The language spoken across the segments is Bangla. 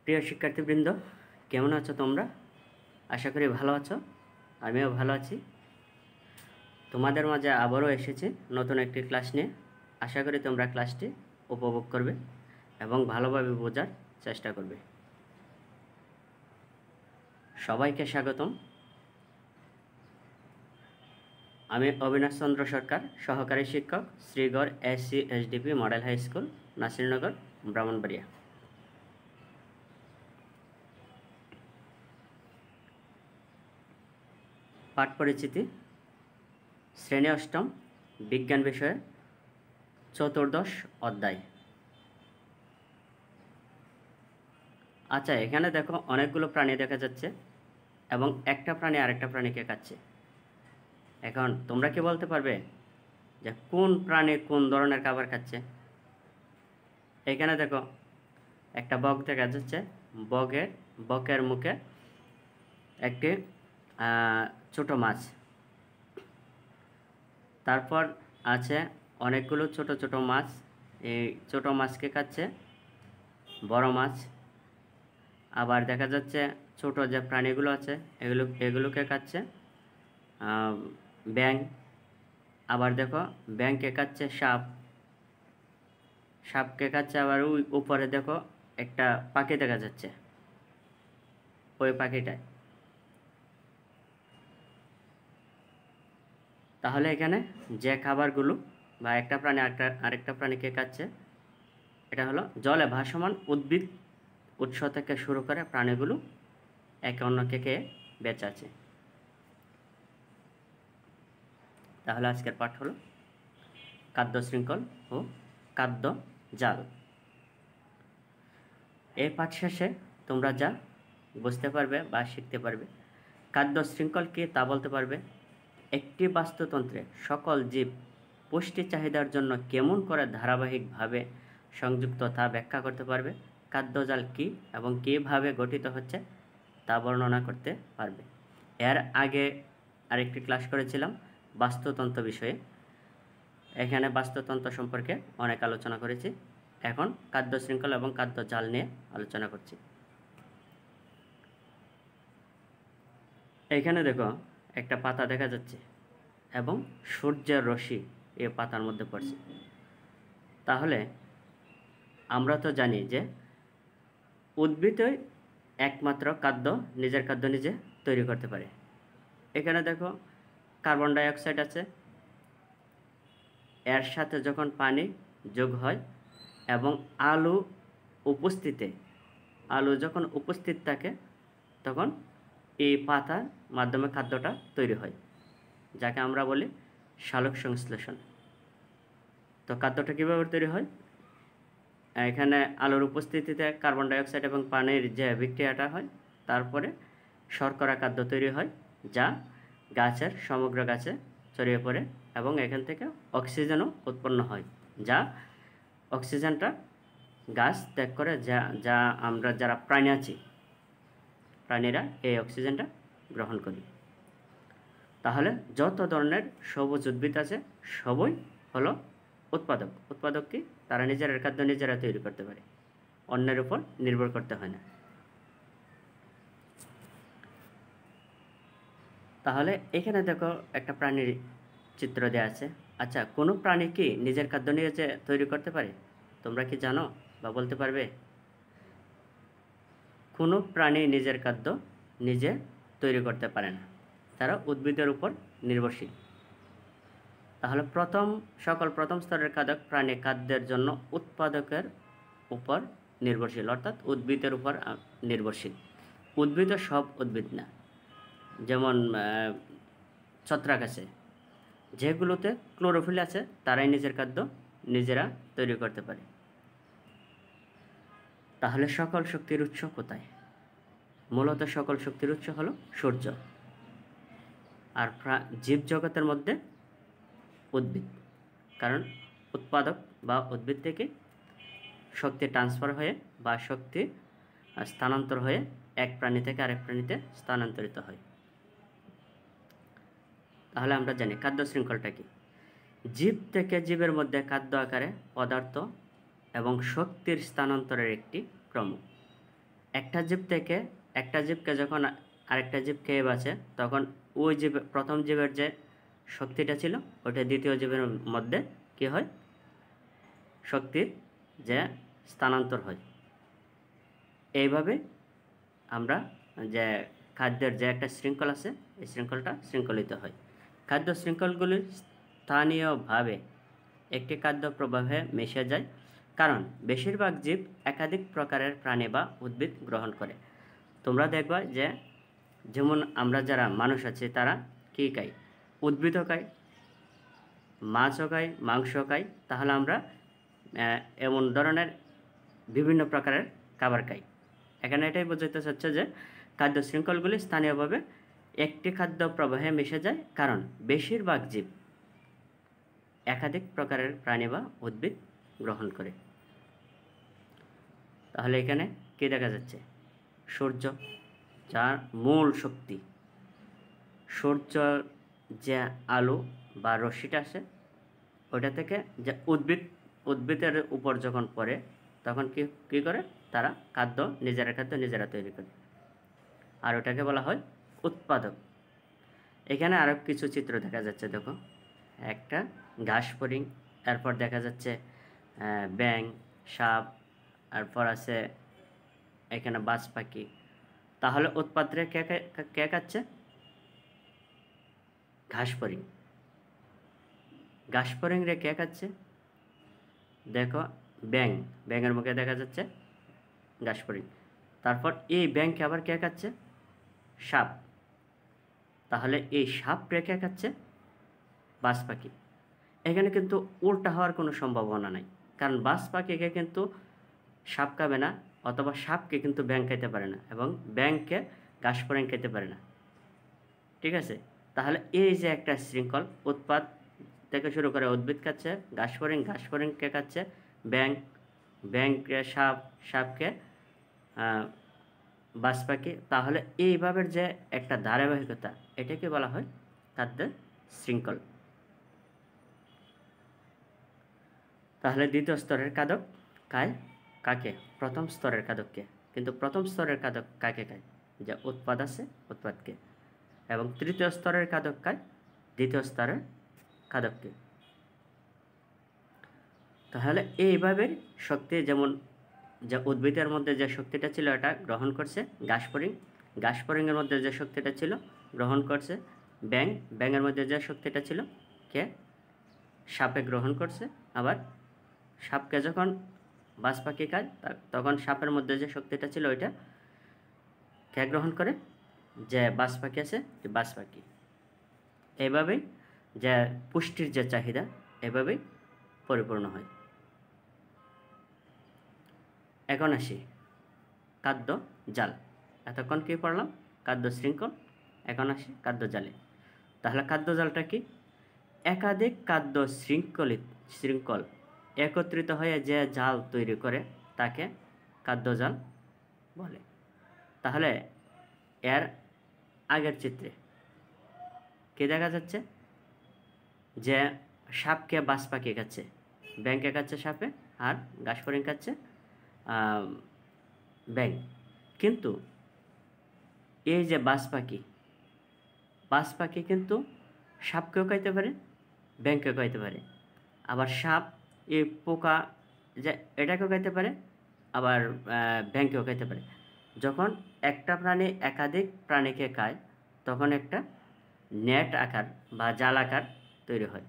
প্রিয় শিক্ষার্থীবৃন্দ, কেমন আছো তোমরা? আশা করি ভালো আছো। আমিও ভালো আছি। তোমাদের মাঝে আবারও এসেছি নতুন একটি ক্লাস নিয়ে। আশা করি তোমরা ক্লাসটি উপভোগ করবে এবং ভালোভাবে বোঝার চেষ্টা করবে। সবাইকে স্বাগতম। আমি অবিনাশ চন্দ্র সরকার, সহকারী শিক্ষক, Srigarh SCSDP model high school, Nasirnagar, Brahmanbaria. পাঠ পরিচিতি, শ্রেণী অষ্টম, বিজ্ঞান বিষয়ে, চতুর্দশ অধ্যায়। আচ্ছা, এখানে দেখো অনেকগুলো প্রাণী দেখা যাচ্ছে এবং একটা প্রাণী আরেকটা প্রাণীকে খাচ্ছে। এখন তোমরা কি বলতে পারবে যে কোন প্রাণী কোন ধরনের খাবার খাচ্ছে? এখানে দেখো একটা বক দেখা যাচ্ছে। বকের মুখে একটি ছোট মাছ, তারপর আছে অনেকগুলো ছোট ছোট মাছ। এই ছোট মাছকে খাচ্ছে বড় মাছ। আবার দেখা যাচ্ছে ছোট যে প্রাণীগুলো আছে এগুলোকে খাচ্ছে ব্যাঙ। আবার দেখো ব্যাঙকে খাচ্ছে সাপকে খাচ্ছে। আবার ওই উপরে দেখো একটা পাখি দেখা যাচ্ছে, ওই পাখিটায়। তাহলে এখানে যে খাবারগুলো বা একটা প্রাণী আরেকটা প্রাণীকে খাচ্ছে, এটা হলো জলে ভাসমান উদ্ভিদ উৎস থেকে শুরু করে প্রাণীগুলো একে অন্যকে খেয়ে বেঁচে আছে। তাহলে আজকের পাঠ হলো খাদ্য শৃঙ্খল ও খাদ্য জাল। এই পাঠ শেষে তোমরা যা বুঝতে পারবে বা শিখতে পারবে, খাদ্য শৃঙ্খল কি তা বলতে পারবে, একটি বাস্তুতন্ত্রে সকল জীব পুষ্টি চাহিদার জন্য কেমন করে ধারাবাহিকভাবে সংযুক্ত তা ব্যাখ্যা করতে পারবে, খাদ্যজাল কী এবং কীভাবে গঠিত হচ্ছে তা বর্ণনা করতে পারবে। এর আগে আরেকটি ক্লাস করেছিলাম বাস্তুতন্ত্র বিষয়ে। এখানে বাস্তুতন্ত্র সম্পর্কে অনেক আলোচনা করেছি। এখন খাদ্য শৃঙ্খল এবং খাদ্য জাল নিয়ে আলোচনা করছি। এখানে দেখো একটা পাতা দেখা যাচ্ছে এবং সূর্যের রশ্মি এই পাতার মধ্যে পড়ছে। তাহলে আমরা তো জানি যে উদ্ভিদই একমাত্র নিজের খাদ্য নিজে তৈরি করতে পারে। এখানে দেখো কার্বন ডাইঅক্সাইড আছে, এর সাথে যখন পানি যোগ হয় এবং আলো যখন উপস্থিত থাকে তখন এই পাতার মাধ্যমে খাদ্যটা তৈরি হয়, যাকে আমরা বলি সালোক সংশ্লেষণ। তো খাদ্যটা কীভাবে তৈরি হয়? এখানে আলোর উপস্থিতিতে কার্বন ডাইঅক্সাইড এবং পানির যে বিক্রিয়াটা হয়, তারপরে শর্করা খাদ্য তৈরি হয়, যা সমগ্র গাছে ছড়িয়ে পড়ে এবং এখান থেকে অক্সিজেনও উৎপন্ন হয়, যা অক্সিজেনটা গাছ ত্যাগ করে, যা আমরা যারা প্রাণীরা এই অক্সিজেনটা গ্রহণ করি। তাহলে যত ধরনের সবুজ উদ্ভিদ আছে সবই হলো উৎপাদক কি? তারা নিজের খাদ্য নিজেরা তৈরি করতে পারে, অন্যের উপর নির্ভর করতে হয় না। তাহলে এখানে দেখো একটা প্রাণীর চিত্র দেওয়া আছে। আচ্ছা, কোনো প্রাণী কি নিজের খাদ্য নিজে তৈরি করতে পারে? তোমরা কি জানো বা বলতে পারবে? কোনো প্রাণী নিজের খাদ্য নিজে তৈরি করতে পারে না, তারা উদ্ভিদের উপর নির্ভরশীল। তাহলে প্রথম স্তরের প্রাণী খাদ্যের জন্য উৎপাদকের উপর নির্ভরশীল, অর্থাৎ উদ্ভিদের উপর নির্ভরশীল। উদ্ভিদও সব উদ্ভিদ না, যেমন ছত্রাক আছে, যেগুলোতে ক্লোরোফিল আছে, তারাই নিজের খাদ্য নিজেরা তৈরি করতে পারে। তাহলে সকল শক্তির উৎস কোথায়? মূলত সকল শক্তির উৎস হলো সূর্য। আর জীবজগতের মধ্যে উদ্ভিদ, কারণ উৎপাদক বা উদ্ভিদ থেকে শক্তি ট্রান্সফার হয়ে বা শক্তি স্থানান্তর হয়ে এক প্রাণী থেকে আরেক প্রাণীতে স্থানান্তরিত হয়। তাহলে আমরা জানি খাদ্য শৃঙ্খলটা কি। জীব থেকে জীবের মধ্যে খাদ্য আকারে পদার্থ এবং শক্তির স্থানান্তরের একটি ক্রম। একটা জীব থেকে একটা জীবকে যখন আরেকটা জীব খেয়ে বাঁচে, তখন ওই জীব প্রথম জীবের যে শক্তিটা ছিল ওটা দ্বিতীয় জীবের মধ্যে কি হয়, শক্তির যে স্থানান্তর হয়। এইভাবে আমরা যে খাদ্যের যে একটা শৃঙ্খল আছে, এই শৃঙ্খলটা শৃঙ্খলিত হয়। খাদ্য শৃঙ্খলগুলি স্থানীয়ভাবে একটি খাদ্য প্রবাহে মিশে যায়, কারণ বেশিরভাগ জীব একাধিক প্রকারের প্রাণী বা উদ্ভিদ গ্রহণ করে। তোমরা দেখবা যে যেমন আমরা যারা মানুষ আছি তারা কী খাই, উদ্ভিদও খাই, মাছও খাই, মাংসও খাই। তাহলে আমরা এমন ধরনের বিভিন্ন প্রকারের খাবার খাই। এখানে এটাই বোঝাতে চাচ্ছে যে খাদ্য শৃঙ্খলগুলি স্থানীয়ভাবে একটি খাদ্য প্রবাহে মিশে যায়, কারণ বেশিরভাগ জীব একাধিক প্রকারের প্রাণী বা উদ্ভিদ গ্রহণ করে। তাহলে এখানে কি দেখা যাচ্ছে, সূর্য যার মূল শক্তি, সূর্য যে আলো বা রশ্মিটা আসে ওটা থেকে যে উদ্ভিদের উপর যখন পড়ে তখন কি করে, তারা নিজেরা খাদ্য নিজেরা তৈরি করে, আর ওটাকে বলা হয় উৎপাদক। এখানে আরও কিছু চিত্র দেখা যাচ্ছে, দেখো একটা ঘাস ফড়িং, এরপর দেখা যাচ্ছে ব্যাঙ, সাপ, এরপর আছে এখানে বাজ পাখি। তাহলে উৎপাদরে কে খাচ্ছে, ঘাস ফড়িং। ঘাস ফড়িং রে কে খাচ্ছে, দেখো ব্যাঙের মুখে দেখা যাচ্ছে ঘাস ফড়িং। তারপর এই ব্যাঙকে আবার কে খাচ্ছে, সাপ। তাহলে এই সাপ রে কে খাচ্ছে, বাজ পাখি। এখানে কিন্তু উল্টা হওয়ার কোনো সম্ভাবনা নাই, কারণ বাজ পাখিকে কিন্তু সাপ খাবে না, অথবা সাপকে কিন্তু ব্যাঙ খেতে পারে না, এবং ব্যাঙকে ঘাস ফড়িং খেতে পারে না। ঠিক আছে, তাহলে এই যে একটা শৃঙ্খল, উৎপাদ থেকে শুরু করে উদ্ভিদ খাচ্ছে ঘাস ফড়িংকে খাচ্ছে ব্যাঙকে সাপকে বাজ পাখি। তাহলে এইভাবে যে একটা ধারাবাহিকতা, এটাকে বলা হয় খাদ্যের শৃঙ্খল। তাহলে দ্বিতীয় স্তরের খাদক খায় কাকে, প্রথম স্তরের খাদককে। কিন্তু প্রথম স্তরের খাদক কাকে খায়, যে উৎপাদ আছে উৎপাদকে। এবং তৃতীয় স্তরের খাদক খায় দ্বিতীয় স্তরের খাদককে। তাহলে এইভাবে শক্তি, যেমন যে উদ্ভিদের মধ্যে যে শক্তিটা ছিল এটা গ্রহণ করছে ঘাস ফড়িংয়ের মধ্যে যে শক্তিটা ছিল গ্রহণ করছে ব্যাঙের মধ্যে যে শক্তিটা ছিল কে, সাপে গ্রহণ করছে। আবার সাপকে যখন বাজ পাখি খায় তখন সাপের মধ্যে যে শক্তিটা ছিল ওইটা কে গ্রহণ করে, যে বাজ পাখি আছে, যে বাজ পাখি। এইভাবেই যে পুষ্টির যে চাহিদা এভাবেই পরিপূর্ণ হয়। এখন আসি খাদ্য জাল। এতক্ষণ কী পড়লাম, খাদ্য শৃঙ্খল। এখন আসি খাদ্য জালে। তাহলে খাদ্য জালটা কি, একাধিক খাদ্য শৃঙ্খল একত্রিত হয়ে যে জাল তৈরি করে তাকে খাদ্য জাল বলে। তাহলে এর আগের চিত্রে কি দেখা যাচ্ছে, যে সাপকে বাজ পাখি খাচ্ছে, ব্যাঙকে খাচ্ছে সাপে, আর ঘাস ফড়িং খাচ্ছে ব্যাঙ। কিন্তু এই যে বাজ পাখি কিন্তু সাপকেও খাইতে পারে, ব্যাঙকেও খাইতে পারে। আবার সাপ এই পোকা যে এটাকেও খাইতে পারে, আবার ব্যাঙকেও খাইতে পারে। যখন একটা প্রাণী একাধিক প্রাণীকে খায় তখন একটা নেট আকার বা জাল আকার তৈরি হয়।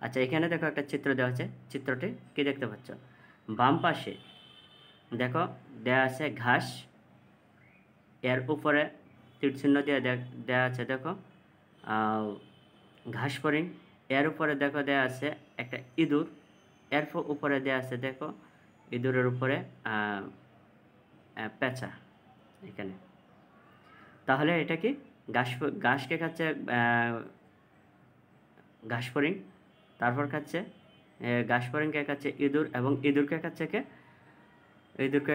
আচ্ছা, এখানে দেখো একটা চিত্র দেওয়া আছে। চিত্রটি কি দেখতে পাচ্ছ, বাম পাশে দেখো দেওয়া আছে ঘাস, এর উপরে তীরচিহ্ন দিয়ে দেওয়া আছে দেখো ঘাস ফড়িং। এর উপরে দেখো দেওয়া আছে একটা ইঁদুর, এর উপরে দেওয়া আছে দেখো ইঁদুরের উপরে পেঁচা এখানে। তাহলে এটা কি, ঘাসকে খাচ্ছে ঘাস ফড়িং, তারপর খাচ্ছে ঘাস ফড়িংকে খাচ্ছে ইঁদুর, এবং ইঁদুরকে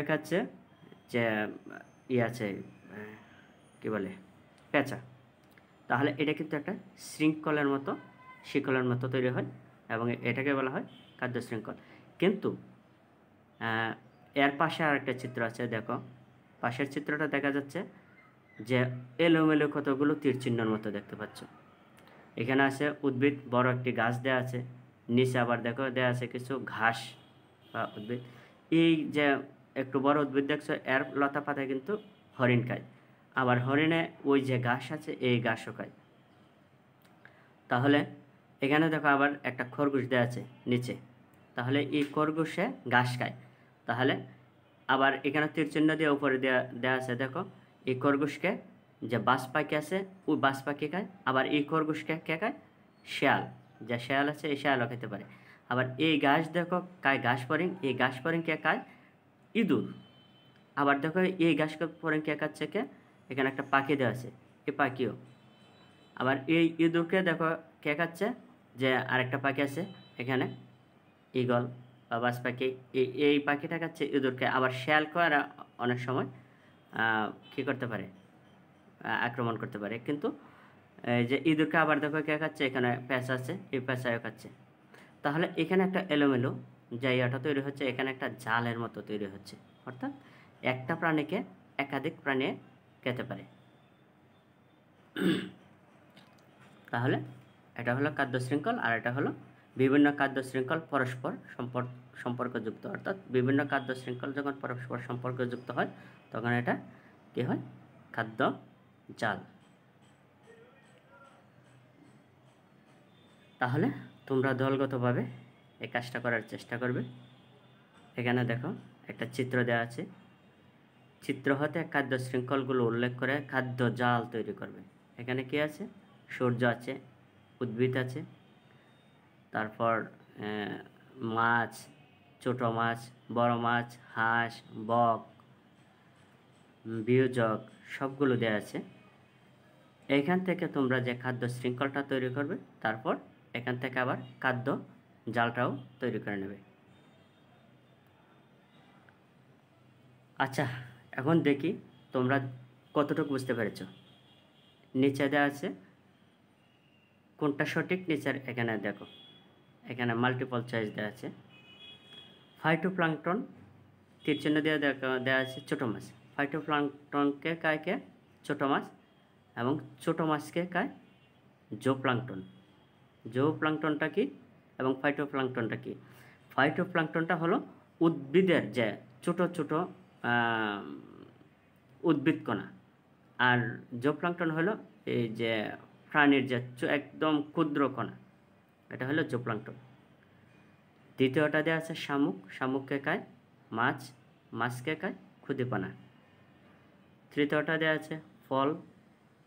খাচ্ছে যে আছে কি বলে, পেঁচা। তাহলে এটা কিন্তু একটা শিকলের মতো তৈরি হয়, এবং এটাকে বলা হয় খাদ্য শৃঙ্খল। কিন্তু এর পাশে আর একটা চিত্র আছে দেখো, পাশের চিত্রটা দেখা যাচ্ছে যে এলোমেলো কতগুলো তীর চিহ্নের মতো দেখতে পাচ্ছ। এখানে আছে উদ্ভিদ, বড় একটি গাছ দেওয়া আছে, নিচে আবার দেখো দেওয়া আছে কিছু ঘাস বা উদ্ভিদ। এই যে একটু বড় উদ্ভিদ দেখছো, এর লতা পাতা কিন্তু হরিণ খায়, আবার হরিণে ওই যে ঘাস আছে এই ঘাসও খায়। তাহলে এখানে দেখো আবার একটা খরগোশ দেওয়া আছে নিচে, তাহলে এই খরগোশে ঘাস খায়। তাহলে আবার এখানে তীর চিহ্ন দিয়ে উপরে দেওয়া আছে, দেখো এই খরগোশকে যে বাজ পাখি আছে ওই বাজ পাখি খায়, আবার এই খরগোশকে কে খায়? শেয়াল, যে শেয়াল আছে এই শেয়ালও খেতে পারে। আবার এই ঘাস দেখো খায় ঘাস ফড়িং, এই ঘাস ফড়িংকে খায় ইঁদুর। আবার দেখো এই ঘাস ফড়িং কে খাচ্ছে কে? এখানে একটা পাখি দেওয়া আছে, এই পাখিও। আবার এই ইঁদুরকে দেখো কে খাচ্ছে? যে আরেকটা পাখি আছে এখানে, ঈগল বা বাজ পাখি, এই পাখিটা খাচ্ছে ইঁদুরকে। আবার শেয়ালকে আর অনেক সময় কী করতে পারে? আক্রমণ করতে পারে। কিন্তু এই যে ইঁদুরকে আবার দেখো কে খাচ্ছে? এখানে পেঁচা আছে, এই পেঁচাও খাচ্ছে। তাহলে এখানে একটা এলোমেলো জায়গাটা তৈরি হচ্ছে, এখানে একটা জালের মতো তৈরি হচ্ছে, অর্থাৎ একটা প্রাণীকে একাধিক প্রাণী খেতে পারে। তাহলে এটা হলো খাদ্য শৃঙ্খল, আর এটা হলো বিভিন্ন খাদ্য শৃঙ্খল পরস্পর সম্পর্কযুক্ত। অর্থাৎ বিভিন্ন খাদ্য শৃঙ্খল যখন পরস্পর সম্পর্কযুক্ত হয় তখন এটা কী হয়? খাদ্য জাল। তাহলে তোমরা দলগতভাবে এই কাজটা করার চেষ্টা করবে। এখানে দেখো একটা চিত্র দেওয়া আছে, চিত্র হতে খাদ্য শৃঙ্খলগুলো উল্লেখ করে খাদ্য জাল তৈরি করবে। এখানে কি আছে? সূর্য আছে, উদ্ভিদ আছে, তারপর মাছ, ছোট মাছ, বড় মাছ, হাঁস, বক, বিয়োজক সবগুলো দেওয়া আছে। এইখান থেকে তোমরা যে খাদ্য শৃঙ্খলটা তৈরি করবে, তারপর এখান থেকে আবার খাদ্য জালটাও তৈরি করে নেবে। আচ্ছা, এখন দেখি তোমরা কতটুকু বুঝতে পেরেছ। নিচে দেওয়া আছে কোনটা সঠিক, নিচের এখানে দেখো, এখানে মাল্টিপল চয়েস দেওয়া আছে। ফাইটোপ্লাঙ্কটন তীর চিহ্ন দিয়ে দেওয়া আছে ছোটো মাছ। ফাইটোপ্লাঙ্কটনকে খায় কে? ছোটো মাছ, এবং ছোটো মাছকে খায় জোপ্লাঙ্কটন। জোপ্লাঙ্কটনটা কি এবং ফাইটোপ্লাঙ্কটনটা কি? ফাইটোপ্লাঙ্কটনটা হলো উদ্ভিদের যে ছোট ছোট উদ্ভিদকণা, আর জোপ্লাঙ্কটন হলো এই যে প্রাণীর যে একদম ক্ষুদ্র কণা, এটা হলো জোপ্লাঙ্কটন। দ্বিতীয়টা দেওয়া আছে শামুক, শামুককে খায় মাছ, মাছকে খায় ক্ষুদিপানা। তৃতীয়টা দেওয়া আছে ফল,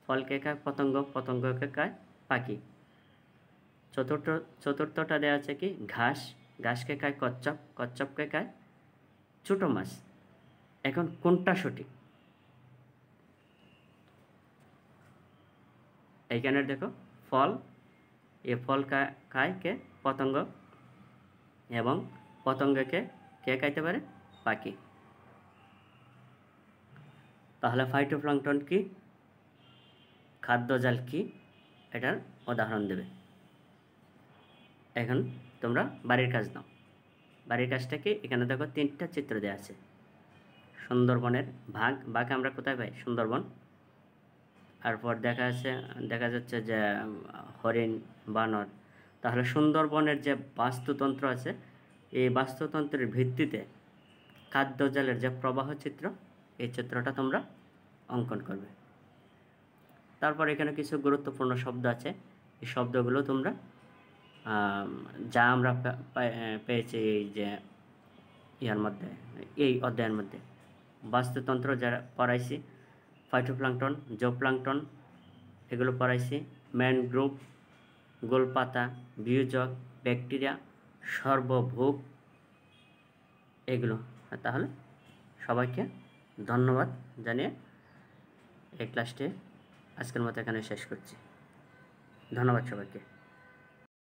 ফলকে খায় পতঙ্গ, পতঙ্গকে খায় পাখি। চতুর্থটা দেওয়া আছে কি? ঘাস, ঘাসকে খায় কচ্ছপ, কচ্ছপকে খায় ছোটো মাছ। এখন কোনটা সঠিক? এইখানে দেখো ফল, এ ফল খায় কে? পতঙ্গ, এবং পতঙ্গকে কে খাইতে পারে? পাখি। তাহলে ফাইটোপ্লাঙ্কটন কি, খাদ্যজাল কি, এটার উদাহরণ দেবে। এখন তোমরা বাড়ির কাজ নাও। বাড়ির কাজটা কি? এখানে দেখো 3টা চিত্র দেওয়া আছে। সুন্দরবনের বাঘ আমরা কোথায় পাই? সুন্দরবন। তারপর দেখা যাচ্ছে যে হরিণ, বানর। তাহলে সুন্দরবনের যে বাস্তুতন্ত্র আছে, এই বাস্তুতন্ত্রের ভিত্তিতে খাদ্যজালের যে প্রবাহ চিত্র, এই চিত্রটা তোমরা অঙ্কন করবে। তারপর এখানে কিছু গুরুত্বপূর্ণ শব্দ আছে, এই শব্দগুলো তোমরা যা আমরা পেয়েছি এই যে ইয়ার মধ্যে, এই অধ্যায়ের মধ্যে বাস্তুতন্ত্র যারা পড়াইছি, ফাইটোপ্লাঙ্কটন, জোপ্লাঙ্কটন এগুলো পড়াইছি, ম্যানগ্রোভ, গোলপাতা, বিয়োজক, ব্যাকটেরিয়া, সর্বভোগ এগুলো। তাহলে সবাইকে ধন্যবাদ জানিয়ে এই ক্লাসটি আজকের মতো এখানে শেষ করছি। ধন্যবাদ সবাইকে।